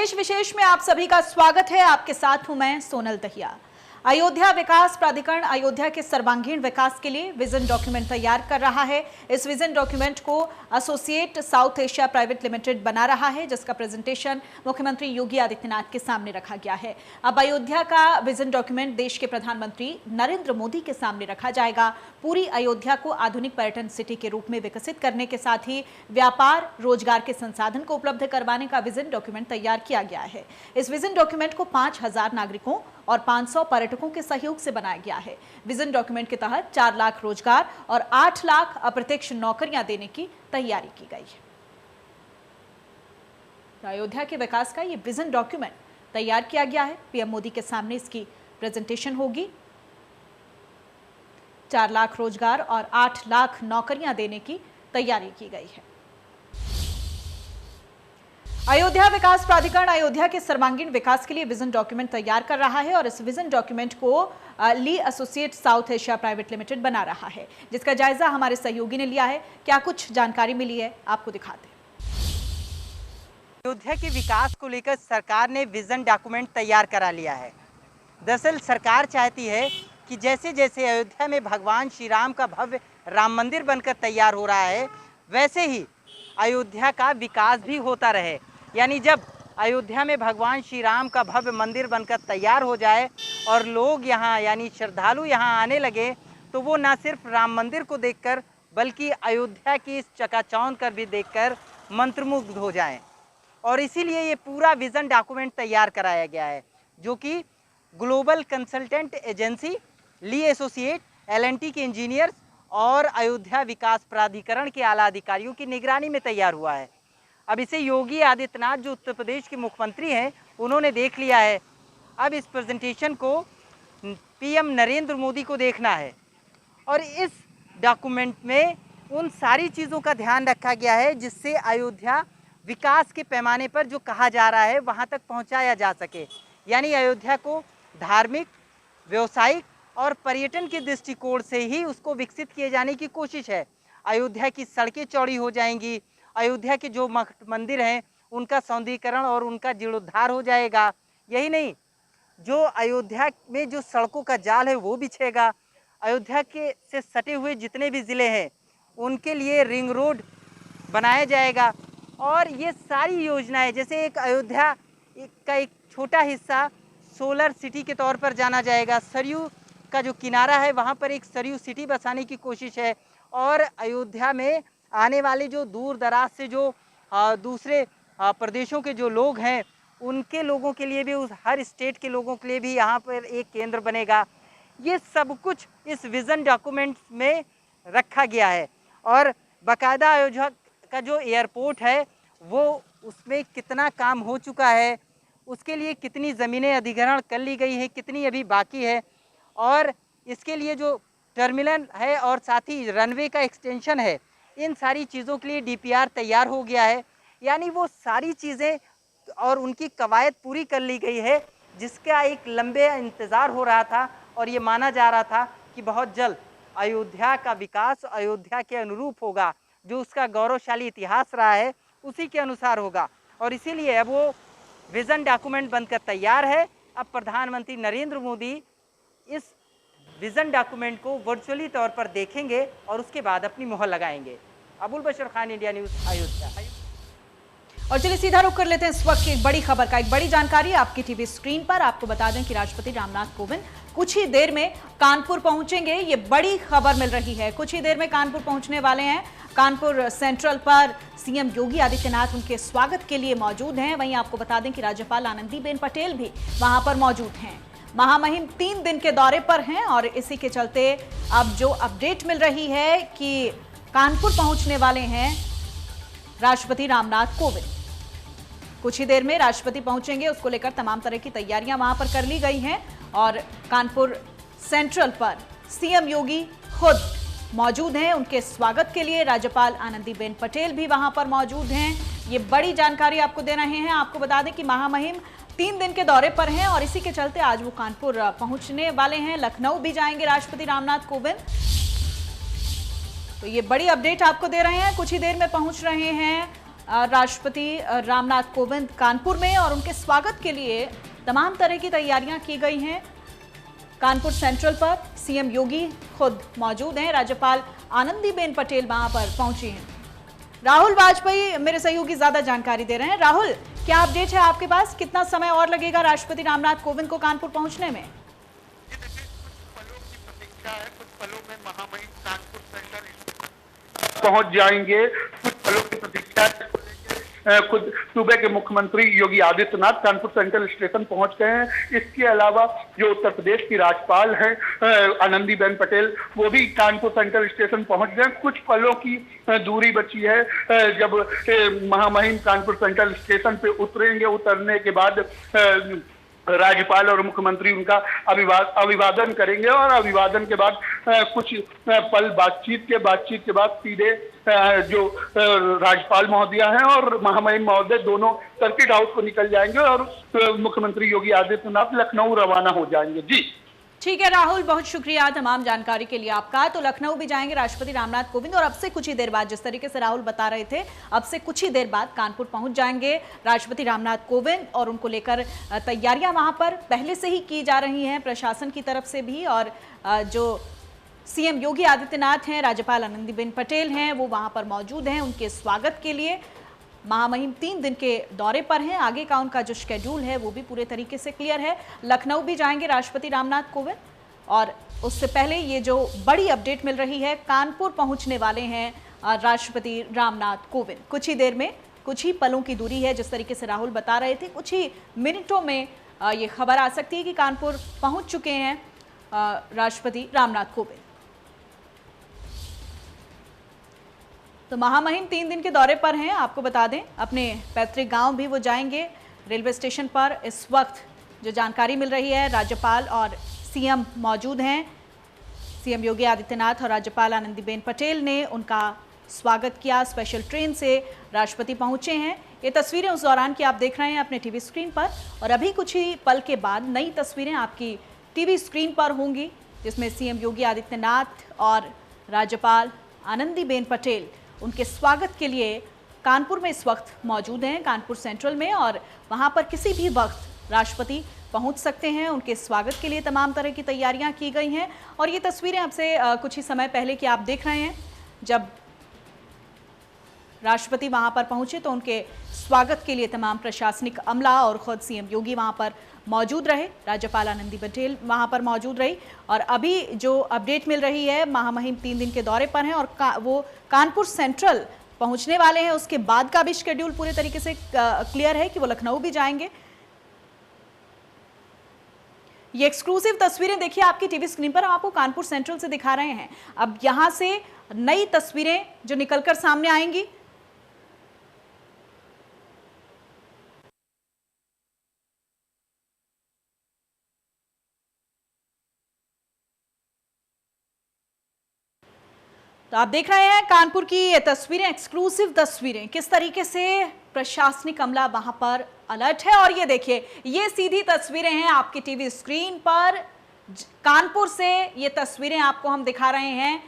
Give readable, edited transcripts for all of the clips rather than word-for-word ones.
देश विशेष में आप सभी का स्वागत है। आपके साथ हूं मैं सोनल दहिया। अयोध्या विकास प्राधिकरण अयोध्या के सर्वांगीण विकास के लिए विजन डॉक्यूमेंट तैयार कर रहा है। इस विजन डॉक्यूमेंट को associate South Asia private limited बना रहा है, जिसका प्रेजेंटेशन मुख्यमंत्री योगी आदित्यनाथ के सामने रखा गया है। अब अयोध्या का विजन डॉक्यूमेंट देश के प्रधानमंत्री नरेंद्र मोदी के सामने रखा जाएगा। पूरी अयोध्या को आधुनिक पर्यटन सिटी के रूप में विकसित करने के साथ ही व्यापार रोजगार के संसाधन को उपलब्ध करवाने का विजन डॉक्यूमेंट तैयार किया गया है। इस विजन डॉक्यूमेंट को 5000 नागरिकों और 500 पर्यटकों के सहयोग से बनाया गया है। विजन डॉक्यूमेंट के तहत 4 लाख रोजगार और 8 लाख अप्रत्यक्ष नौकरियां देने की तैयारी की गई है। तो अयोध्या के विकास का ये विजन डॉक्यूमेंट तैयार किया गया है। पीएम मोदी के सामने इसकी प्रेजेंटेशन होगी। 4 लाख रोजगार और 8 लाख नौकरियां देने की तैयारी की गई है। अयोध्या विकास प्राधिकरण अयोध्या के सर्वांगीण विकास के लिए विजन डॉक्यूमेंट तैयार कर रहा है और इस विजन डॉक्यूमेंट को Lee associate South Asia private limited बना रहा है, जिसका जायजा हमारे सहयोगी ने लिया है। क्या कुछ जानकारी मिली है, आपको दिखाते हैं। अयोध्या के विकास को लेकर सरकार ने विजन डॉक्यूमेंट तैयार करा लिया है। दरअसल सरकार चाहती है कि जैसे जैसे अयोध्या में भगवान श्री राम का भव्य राम मंदिर बनकर तैयार हो रहा है, वैसे ही अयोध्या का विकास भी होता रहे। यानी जब अयोध्या में भगवान श्री राम का भव्य मंदिर बनकर तैयार हो जाए और लोग यहाँ यानी श्रद्धालु यहाँ आने लगे, तो वो न सिर्फ राम मंदिर को देखकर बल्कि अयोध्या की इस चकाचौंध कर भी देखकर मंत्रमुग्ध हो जाएं। और इसीलिए ये पूरा विज़न डॉक्यूमेंट तैयार कराया गया है, जो कि ग्लोबल कंसल्टेंट एजेंसी ली एसोसिएट L&T के इंजीनियर्स और अयोध्या विकास प्राधिकरण के आला अधिकारियों की निगरानी में तैयार हुआ है। अब इसे योगी आदित्यनाथ जो उत्तर प्रदेश के मुख्यमंत्री हैं, उन्होंने देख लिया है। अब इस प्रेजेंटेशन को पीएम नरेंद्र मोदी को देखना है और इस डॉक्यूमेंट में उन सारी चीज़ों का ध्यान रखा गया है जिससे अयोध्या विकास के पैमाने पर जो कहा जा रहा है वहाँ तक पहुँचाया जा सके। यानी अयोध्या को धार्मिक, व्यवसायिक और पर्यटन के दृष्टिकोण से ही उसको विकसित किए जाने की कोशिश है। अयोध्या की सड़कें चौड़ी हो जाएंगी, अयोध्या के जो मंदिर हैं उनका सौंदर्यीकरण और उनका जीर्णोद्धार हो जाएगा। यही नहीं, जो अयोध्या में जो सड़कों का जाल है वो बिछेगा। अयोध्या के से सटे हुए जितने भी ज़िले हैं उनके लिए रिंग रोड बनाया जाएगा। और ये सारी योजनाएं, जैसे एक अयोध्या का एक छोटा हिस्सा सोलर सिटी के तौर पर जाना जाएगा। सरयू का जो किनारा है वहाँ पर एक सरयू सिटी बसाने की कोशिश है। और अयोध्या में आने वाले जो दूर दराज से जो दूसरे प्रदेशों के जो लोग हैं, उनके लोगों के लिए भी, उस हर स्टेट के लोगों के लिए भी यहाँ पर एक केंद्र बनेगा। ये सब कुछ इस विज़न डॉक्यूमेंट में रखा गया है। और बाकायदा अयोध्या का जो एयरपोर्ट है वो उसमें कितना काम हो चुका है, उसके लिए कितनी ज़मीनें अधिग्रहण कर ली गई हैं, कितनी अभी बाकी है, और इसके लिए जो टर्मिनल है और साथ ही रनवे का एक्सटेंशन है, इन सारी चीज़ों के लिए DPR तैयार हो गया है। यानी वो सारी चीज़ें और उनकी कवायद पूरी कर ली गई है, जिसका एक लंबे इंतज़ार हो रहा था। और ये माना जा रहा था कि बहुत जल्द अयोध्या का विकास अयोध्या के अनुरूप होगा, जो उसका गौरवशाली इतिहास रहा है उसी के अनुसार होगा। और इसीलिए अब वो विज़न डॉक्यूमेंट बनकर तैयार है। अब प्रधानमंत्री नरेंद्र मोदी इस विज़न डॉक्यूमेंट को वर्चुअली तौर पर देखेंगे और उसके बाद अपनी मोहर लगाएंगे। अबुल बशर खान, इंडिया न्यूज़, अयोध्या। और चलिए सीधा रुख कर लेते हैं इस वक्त की एक बड़ी खबर का। एक बड़ी जानकारी आपकी टीवी स्क्रीन पर। आपको बता दें कि राष्ट्रपति रामनाथ कोविंद कुछ ही देर में कानपुर पहुंचेंगे। ये बड़ी खबर मिल रही है, कुछ ही देर में कानपुर पहुंचने वाले हैं। कानपुर सेंट्रल पर सीएम योगी आदित्यनाथ उनके स्वागत के लिए मौजूद हैं। वहीं आपको बता दें कि राज्यपाल आनंदीबेन पटेल भी वहां पर मौजूद हैं। महामहिम 3 दिन के दौरे पर हैं और इसी के चलते अब जो अपडेट मिल रही है कि कानपुर पहुंचने वाले हैं राष्ट्रपति रामनाथ कोविंद। कुछ ही देर में राष्ट्रपति पहुंचेंगे, उसको लेकर तमाम तरह की तैयारियां वहां पर कर ली गई हैं। और कानपुर सेंट्रल पर सीएम योगी खुद मौजूद हैं। उनके स्वागत के लिए राज्यपाल आनंदीबेन पटेल भी वहां पर मौजूद हैं। ये बड़ी जानकारी आपको दे रहे हैं। आपको बता दें कि महामहिम 3 दिन के दौरे पर हैं और इसी के चलते आज वो कानपुर पहुंचने वाले हैं। लखनऊ भी जाएंगे राष्ट्रपति रामनाथ कोविंद। तो ये बड़ी अपडेट आपको दे रहे हैं, कुछ ही देर में पहुंच रहे हैं राष्ट्रपति रामनाथ कोविंद कानपुर में और उनके स्वागत के लिए तमाम तरह की तैयारियां की गई हैं। कानपुर सेंट्रल पर सीएम योगी खुद मौजूद हैं, राज्यपाल आनंदीबेन पटेल वहां पर पहुंची हैं। राहुल वाजपेयी मेरे सहयोगी ज्यादा जानकारी दे रहे हैं। राहुल, क्या अपडेट है आपके पास? कितना समय और लगेगा राष्ट्रपति रामनाथ कोविंद को कानपुर पहुंचने में? कुछ पलों में महामहिम कानपुर सेंट्रल पहुंच जाएंगे। कुछ पलों की प्रतीक्षा खुद सूबे के मुख्यमंत्री योगी आदित्यनाथ कानपुर सेंट्रल स्टेशन पहुंच गए हैं। इसके अलावा जो उत्तर प्रदेश की राज्यपाल हैं आनंदीबेन पटेल, वो भी कानपुर सेंट्रल स्टेशन पहुंच गए। कुछ पलों की दूरी बची है जब महामहिम कानपुर सेंट्रल स्टेशन पे उतरेंगे। उतरने के बाद राज्यपाल और मुख्यमंत्री उनका अभिवादन करेंगे और अभिवादन के बाद कुछ पल बातचीत के बाद सीधे जो राज्यपाल महोदया हैं और महामहिम महोदय दोनों सर्किट हाउस को निकल जाएंगे और मुख्यमंत्री योगी आदित्यनाथ लखनऊ रवाना हो जाएंगे। जी ठीक है राहुल, बहुत शुक्रिया तमाम जानकारी के लिए आपका। तो लखनऊ भी जाएंगे राष्ट्रपति रामनाथ कोविंद और अब से कुछ ही देर बाद, जिस तरीके से राहुल बता रहे थे, अब से कुछ ही देर बाद कानपुर पहुंच जाएंगे राष्ट्रपति रामनाथ कोविंद और उनको लेकर तैयारियां वहां पर पहले से ही की जा रही हैं प्रशासन की तरफ से भी। और जो सीएम योगी आदित्यनाथ हैं, राज्यपाल आनंदीबेन पटेल हैं, वो वहां पर मौजूद हैं उनके स्वागत के लिए। महामहिम 3 दिन के दौरे पर हैं। आगे का उनका जो शेड्यूल है वो भी पूरे तरीके से क्लियर है। लखनऊ भी जाएंगे राष्ट्रपति रामनाथ कोविंद और उससे पहले ये जो बड़ी अपडेट मिल रही है, कानपुर पहुंचने वाले हैं राष्ट्रपति रामनाथ कोविंद। कुछ ही देर में, कुछ ही पलों की दूरी है, जिस तरीके से राहुल बता रहे थे, कुछ ही मिनटों में ये खबर आ सकती है कि कानपुर पहुंच चुके हैं राष्ट्रपति रामनाथ कोविंद। तो महामहिम 3 दिन के दौरे पर हैं, आपको बता दें अपने पैतृक गांव भी वो जाएंगे। रेलवे स्टेशन पर इस वक्त जो जानकारी मिल रही है, राज्यपाल और सीएम मौजूद हैं। सीएम योगी आदित्यनाथ और राज्यपाल आनंदीबेन पटेल ने उनका स्वागत किया। स्पेशल ट्रेन से राष्ट्रपति पहुंचे हैं। ये तस्वीरें उस दौरान की आप देख रहे हैं अपने टीवी स्क्रीन पर और अभी कुछ ही पल के बाद नई तस्वीरें आपकी टीवी स्क्रीन पर होंगी, जिसमें सीएम योगी आदित्यनाथ और राज्यपाल आनंदीबेन पटेल उनके स्वागत के लिए कानपुर में इस वक्त मौजूद हैं, कानपुर सेंट्रल में, और वहां पर किसी भी वक्त राष्ट्रपति पहुंच सकते हैं। उनके स्वागत के लिए तमाम तरह की तैयारियां की गई हैं और ये तस्वीरें अब से कुछ ही समय पहले की आप देख रहे हैं। जब राष्ट्रपति वहां पर पहुंचे तो उनके स्वागत के लिए तमाम प्रशासनिक अमला और खुद सीएम योगी वहां पर मौजूद रहे। राज्यपाल आनंदीबेन पटेल वहां पर मौजूद रही और अभी जो अपडेट मिल रही है, महामहिम 3 दिन के दौरे पर हैं और वो कानपुर सेंट्रल पहुंचने वाले हैं। उसके बाद का भी शेड्यूल पूरे तरीके से क्लियर है कि वो लखनऊ भी जाएंगे। ये एक्सक्लूसिव तस्वीरें देखिए आपकी टीवी स्क्रीन पर, हम आपको कानपुर सेंट्रल से दिखा रहे हैं। अब यहां से नई तस्वीरें जो निकलकर सामने आएंगी। तो आप देख रहे हैं कानपुर की ये तस्वीरें, एक्सक्लूसिव तस्वीरें, किस तरीके से प्रशासनिक अमला वहां पर अलर्ट है। और ये देखिए, ये सीधी तस्वीरें हैं आपकी टीवी स्क्रीन पर। कानपुर से ये तस्वीरें आपको हम दिखा रहे हैं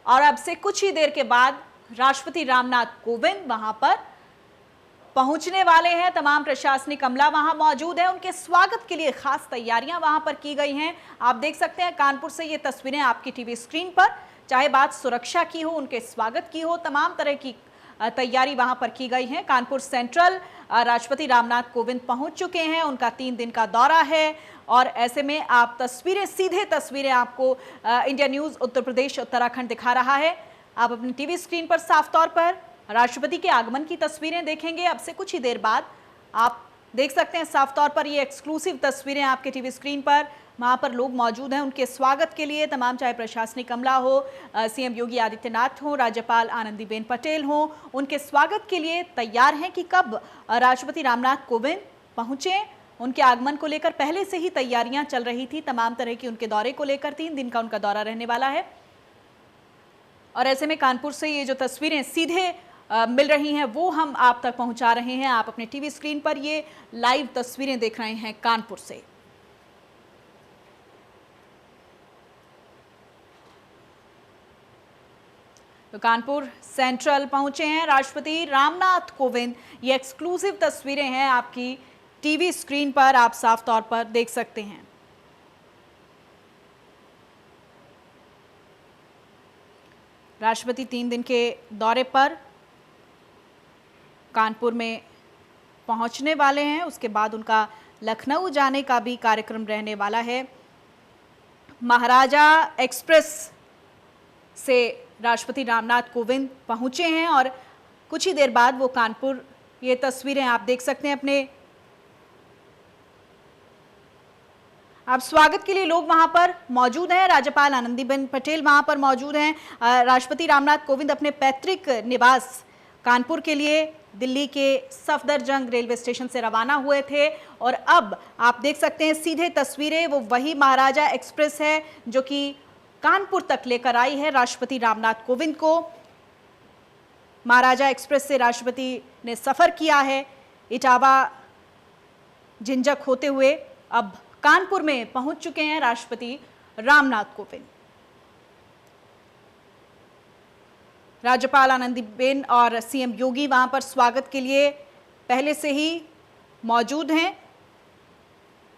और अब से कुछ ही देर के बाद राष्ट्रपति रामनाथ कोविंद वहां पर पहुंचने वाले हैं। तमाम प्रशासनिक अमला वहां मौजूद है। उनके स्वागत के लिए खास तैयारियां वहां पर की गई हैं। आप देख सकते हैं कानपुर से ये तस्वीरें आपकी टीवी स्क्रीन पर। चाहे बात सुरक्षा की हो, उनके स्वागत की हो, तमाम तरह की तैयारी वहां पर की गई है। कानपुर सेंट्रल राष्ट्रपति रामनाथ कोविंद पहुंच चुके हैं। उनका 3 दिन का दौरा है और ऐसे में आप तस्वीरें, सीधे तस्वीरें आपको इंडिया न्यूज़ उत्तर प्रदेश उत्तराखंड दिखा रहा है। आप अपनी टीवी स्क्रीन पर साफ तौर पर राष्ट्रपति के आगमन की तस्वीरें देखेंगे। अब से कुछ ही देर बाद आप देख सकते हैं साफ तौर पर ये एक्सक्लूसिव तस्वीरें आपके टीवी स्क्रीन पर। वहाँ पर लोग मौजूद हैं उनके स्वागत के लिए, तमाम चाहे प्रशासनिक अमला हो, सीएम योगी आदित्यनाथ हो, राज्यपाल आनंदीबेन पटेल हो, उनके स्वागत के लिए तैयार हैं कि कब राष्ट्रपति रामनाथ कोविंद पहुँचे। उनके आगमन को लेकर पहले से ही तैयारियां चल रही थी, तमाम तरह की उनके दौरे को लेकर। 3 दिन का उनका दौरा रहने वाला है और ऐसे में कानपुर से ये जो तस्वीरें सीधे मिल रही हैं वो हम आप तक पहुंचा रहे हैं। आप अपने टीवी स्क्रीन पर ये लाइव तस्वीरें देख रहे हैं कानपुर से। तो तो कानपुर सेंट्रल पहुंचे हैं राष्ट्रपति रामनाथ कोविंद। ये एक्सक्लूसिव तस्वीरें हैं, आपकी टीवी स्क्रीन पर आप साफ तौर पर देख सकते हैं। राष्ट्रपति 3 दिन के दौरे पर कानपुर में पहुंचने वाले हैं, उसके बाद उनका लखनऊ जाने का भी कार्यक्रम रहने वाला है। महाराजा एक्सप्रेस से राष्ट्रपति रामनाथ कोविंद पहुंचे हैं और कुछ ही देर बाद वो कानपुर, ये तस्वीरें आप देख सकते हैं अपने, आप स्वागत के लिए लोग वहां पर मौजूद हैं। राज्यपाल आनंदीबेन पटेल वहां पर मौजूद हैं। राष्ट्रपति रामनाथ कोविंद अपने पैतृक निवास कानपुर के लिए दिल्ली के सफदरजंग रेलवे स्टेशन से रवाना हुए थे और अब आप देख सकते हैं सीधे तस्वीरें, वो वही महाराजा एक्सप्रेस है जो कि कानपुर तक लेकर आई है राष्ट्रपति रामनाथ कोविंद को। महाराजा एक्सप्रेस से राष्ट्रपति ने सफर किया है, इटावा झिंझक होते हुए अब कानपुर में पहुंच चुके हैं राष्ट्रपति रामनाथ कोविंद। राज्यपाल आनंदीबेन और सीएम योगी वहां पर स्वागत के लिए पहले से ही मौजूद हैं।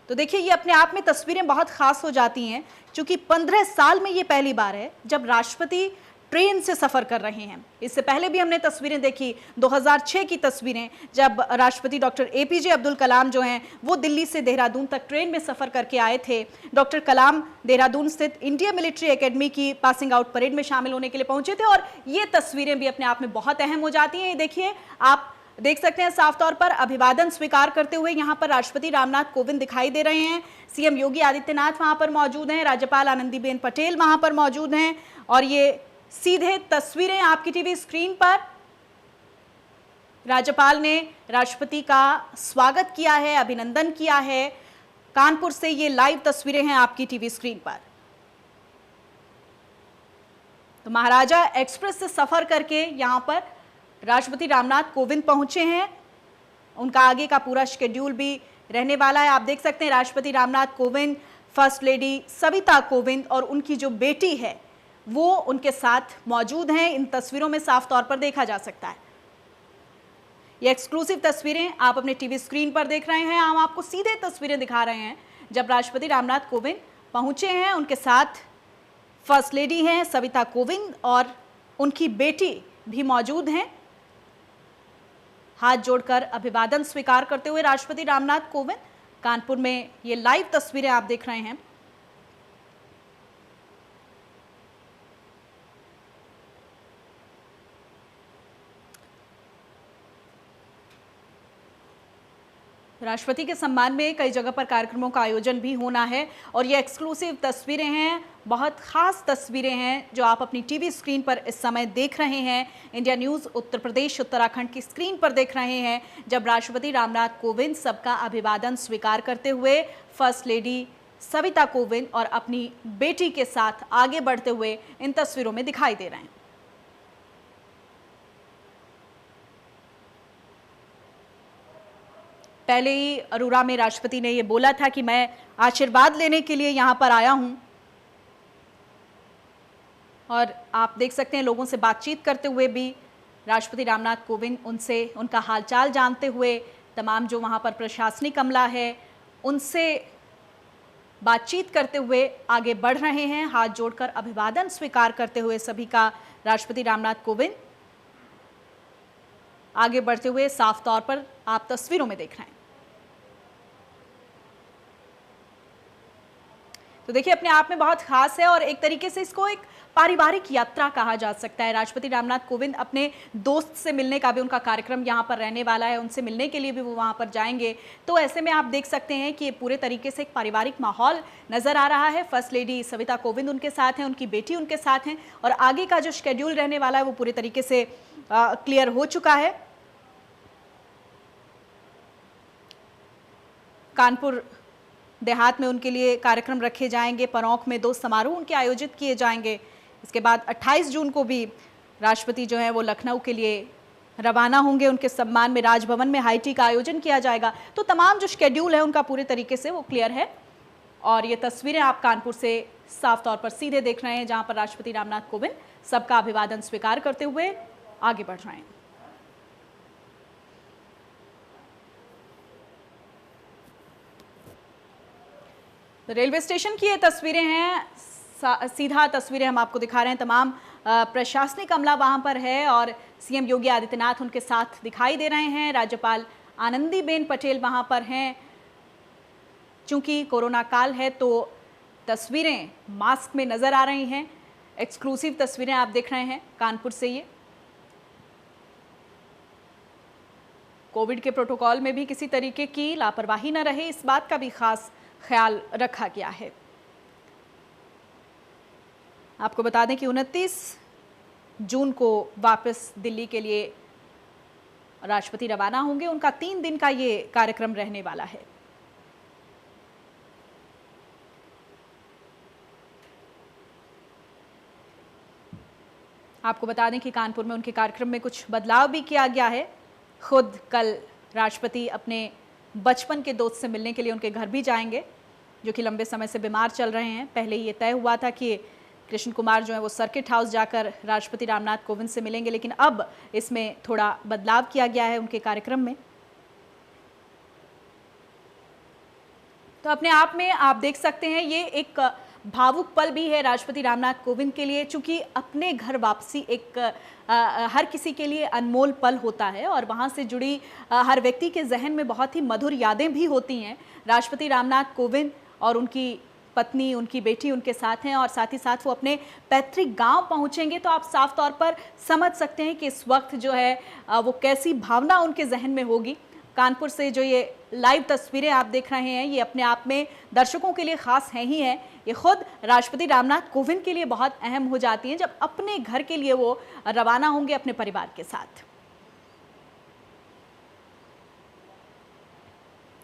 तो देखिए, ये अपने आप में तस्वीरें बहुत खास हो जाती हैं, क्योंकि 15 साल में ये पहली बार है जब राष्ट्रपति ट्रेन से सफर कर रहे हैं। इससे पहले भी हमने तस्वीरें देखी, 2006 की तस्वीरें, जब राष्ट्रपति डॉक्टर एपीजे अब्दुल कलाम जो हैं वो दिल्ली से देहरादून तक ट्रेन में सफर करके आए थे। डॉक्टर कलाम देहरादून स्थित इंडियन मिलिट्री एकेडमी की पासिंग आउट परेड में शामिल होने के लिए पहुंचे थे और ये तस्वीरें भी अपने आप में बहुत अहम हो जाती हैं। ये देखिए, आप देख सकते हैं साफ तौर पर अभिवादन स्वीकार करते हुए यहाँ पर राष्ट्रपति रामनाथ कोविंद दिखाई दे रहे हैं। सीएम योगी आदित्यनाथ वहां पर मौजूद हैं, राज्यपाल आनंदीबेन पटेल वहां पर मौजूद हैं और ये सीधे तस्वीरें आपकी टीवी स्क्रीन पर। राज्यपाल ने राष्ट्रपति का स्वागत किया है, अभिनंदन किया है। कानपुर से ये लाइव तस्वीरें हैं आपकी टीवी स्क्रीन पर। तो महाराजा एक्सप्रेस से सफर करके यहां पर राष्ट्रपति रामनाथ कोविंद पहुंचे हैं। उनका आगे का पूरा शेड्यूल भी रहने वाला है। आप देख सकते हैं राष्ट्रपति रामनाथ कोविंद, फर्स्ट लेडी सविता कोविंद और उनकी जो बेटी है वो उनके साथ मौजूद हैं। इन तस्वीरों में साफ तौर पर देखा जा सकता है। ये एक्सक्लूसिव तस्वीरें आप अपने टीवी स्क्रीन पर देख रहे हैं। हम आपको सीधे तस्वीरें दिखा रहे हैं जब राष्ट्रपति रामनाथ कोविंद पहुंचे हैं। उनके साथ फर्स्ट लेडी हैं सविता कोविंद और उनकी बेटी भी मौजूद हैं। हाथ जोड़कर अभिवादन स्वीकार करते हुए राष्ट्रपति रामनाथ कोविंद कानपुर में, ये लाइव तस्वीरें आप देख रहे हैं। राष्ट्रपति के सम्मान में कई जगह पर कार्यक्रमों का आयोजन भी होना है और ये एक्सक्लूसिव तस्वीरें हैं, बहुत खास तस्वीरें हैं जो आप अपनी टीवी स्क्रीन पर इस समय देख रहे हैं। इंडिया न्यूज़ उत्तर प्रदेश उत्तराखंड की स्क्रीन पर देख रहे हैं जब राष्ट्रपति रामनाथ कोविंद सबका अभिवादन स्वीकार करते हुए फर्स्ट लेडी सविता कोविंद और अपनी बेटी के साथ आगे बढ़ते हुए इन तस्वीरों में दिखाई दे रहे हैं। पहले ही अरोरा में राष्ट्रपति ने ये बोला था कि मैं आशीर्वाद लेने के लिए यहाँ पर आया हूँ और आप देख सकते हैं लोगों से बातचीत करते हुए भी राष्ट्रपति रामनाथ कोविंद उनसे उनका हालचाल जानते हुए, तमाम जो वहाँ पर प्रशासनिक अमला है उनसे बातचीत करते हुए आगे बढ़ रहे हैं। हाथ जोड़कर अभिवादन स्वीकार करते हुए सभी का राष्ट्रपति रामनाथ कोविंद आगे बढ़ते हुए साफ तौर पर आप तस्वीरों में देख रहे हैं। तो देखिए, अपने आप में बहुत खास है और एक तरीके से इसको एक पारिवारिक यात्रा कहा जा सकता है। राष्ट्रपति रामनाथ कोविंद अपने दोस्त से मिलने का भी उनका कार्यक्रम यहाँ पर रहने वाला है, उनसे मिलने के लिए भी वो वहाँ पर जाएंगे। तो ऐसे में आप देख सकते हैं कि ये पूरे तरीके से एक पारिवारिक माहौल नजर आ रहा है। फर्स्ट लेडी सविता कोविंद उनके साथ हैं, उनकी बेटी उनके साथ हैं और आगे का जो शेड्यूल रहने वाला है वो पूरे तरीके से क्लियर हो चुका है। कानपुर देहात में उनके लिए कार्यक्रम रखे जाएंगे, परौंख में 2 समारोह उनके आयोजित किए जाएंगे। इसके बाद 28 जून को भी राष्ट्रपति जो है वो लखनऊ के लिए रवाना होंगे। उनके सम्मान में राजभवन में हाई टी का आयोजन किया जाएगा। तो तमाम जो शेड्यूल है उनका पूरे तरीके से वो क्लियर है और ये तस्वीरें आप कानपुर से साफ तौर पर सीधे देख रहे हैं जहां पर राष्ट्रपति रामनाथ कोविंद सबका अभिवादन स्वीकार करते हुए आगे बढ़ रहे हैं। रेलवे स्टेशन की ये तस्वीरें हैं, सीधा तस्वीरें हम आपको दिखा रहे हैं। तमाम प्रशासनिक अमला वहां पर है और सीएम योगी आदित्यनाथ उनके साथ दिखाई दे रहे हैं। राज्यपाल आनंदीबेन पटेल वहां पर हैं। चूंकि कोरोना काल है तो तस्वीरें मास्क में नजर आ रही हैं। एक्सक्लूसिव तस्वीरें आप देख रहे हैं कानपुर से। ये कोविड के प्रोटोकॉल में भी किसी तरीके की लापरवाही न रहे, इस बात का भी खास ख्याल रखा गया है। आपको बता दें कि 29 जून को वापस दिल्ली के लिए राष्ट्रपति रवाना होंगे। उनका 3 दिन का ये कार्यक्रम रहने वाला है। आपको बता दें कि कानपुर में उनके कार्यक्रम में कुछ बदलाव भी किया गया है। खुद कल राष्ट्रपति अपने बचपन के दोस्त से मिलने के लिए उनके घर भी जाएंगे, जो कि लंबे समय से बीमार चल रहे हैं। पहले ये तय हुआ था कि कृष्ण कुमार जो है वो सर्किट हाउस जाकर राष्ट्रपति रामनाथ कोविंद से मिलेंगे, लेकिन अब इसमें थोड़ा बदलाव किया गया है उनके कार्यक्रम में। तो अपने आप में आप देख सकते हैं ये एक भावुक पल भी है राष्ट्रपति रामनाथ कोविंद के लिए, चूंकि अपने घर वापसी एक हर किसी के लिए अनमोल पल होता है और वहां से जुड़ी हर व्यक्ति के जहन में बहुत ही मधुर यादें भी होती हैं। राष्ट्रपति रामनाथ कोविंद और उनकी पत्नी, उनकी बेटी उनके साथ हैं और साथ ही साथ वो अपने पैतृक गांव पहुंचेंगे, तो आप साफ तौर पर समझ सकते हैं कि इस वक्त जो है वो कैसी भावना उनके जहन में होगी। कानपुर से जो ये लाइव तस्वीरें आप देख रहे हैं, ये अपने आप में दर्शकों के लिए खास हैं ही हैं। ये खुद राष्ट्रपति रामनाथ कोविंद के लिए बहुत अहम हो जाती हैं जब अपने घर के लिए वो रवाना होंगे अपने परिवार के साथ।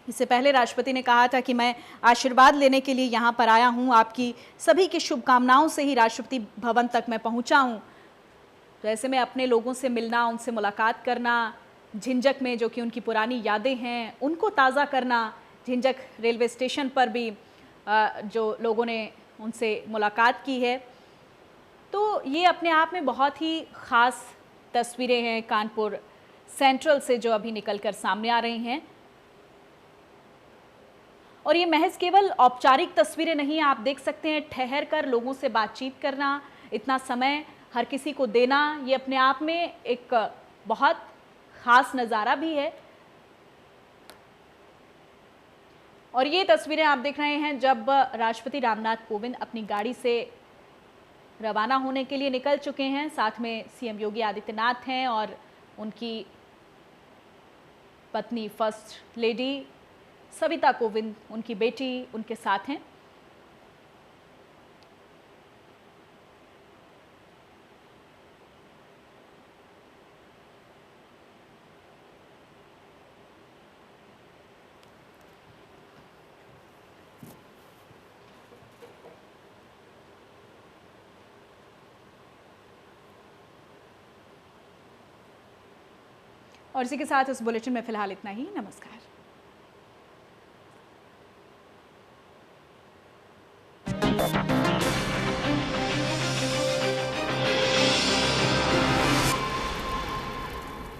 इससे पहले राष्ट्रपति ने कहा था कि मैं आशीर्वाद लेने के लिए यहाँ पर आया हूँ, आपकी सभी की शुभकामनाओं से ही राष्ट्रपति भवन तक मैं पहुँचा हूँ। तो ऐसे में अपने लोगों से मिलना, उनसे मुलाकात करना, झिंझक में जो कि उनकी पुरानी यादें हैं उनको ताज़ा करना, झिंझक रेलवे स्टेशन पर भी जो लोगों ने उनसे मुलाकात की है, तो ये अपने आप में बहुत ही ख़ास तस्वीरें हैं कानपुर सेंट्रल से जो अभी निकलकर सामने आ रही हैं। और ये महज केवल औपचारिक तस्वीरें नहीं, आप देख सकते हैं ठहर कर लोगों से बातचीत करना, इतना समय हर किसी को देना, ये अपने आप में एक बहुत खास नज़ारा भी है। और ये तस्वीरें आप देख रहे हैं जब राष्ट्रपति रामनाथ कोविंद अपनी गाड़ी से रवाना होने के लिए निकल चुके हैं। साथ में सीएम योगी आदित्यनाथ हैं और उनकी पत्नी फर्स्ट लेडी सविता कोविंद, उनकी बेटी उनके साथ हैं। और इसी के साथ इस बुलेटिन में फिलहाल इतना ही। नमस्कार।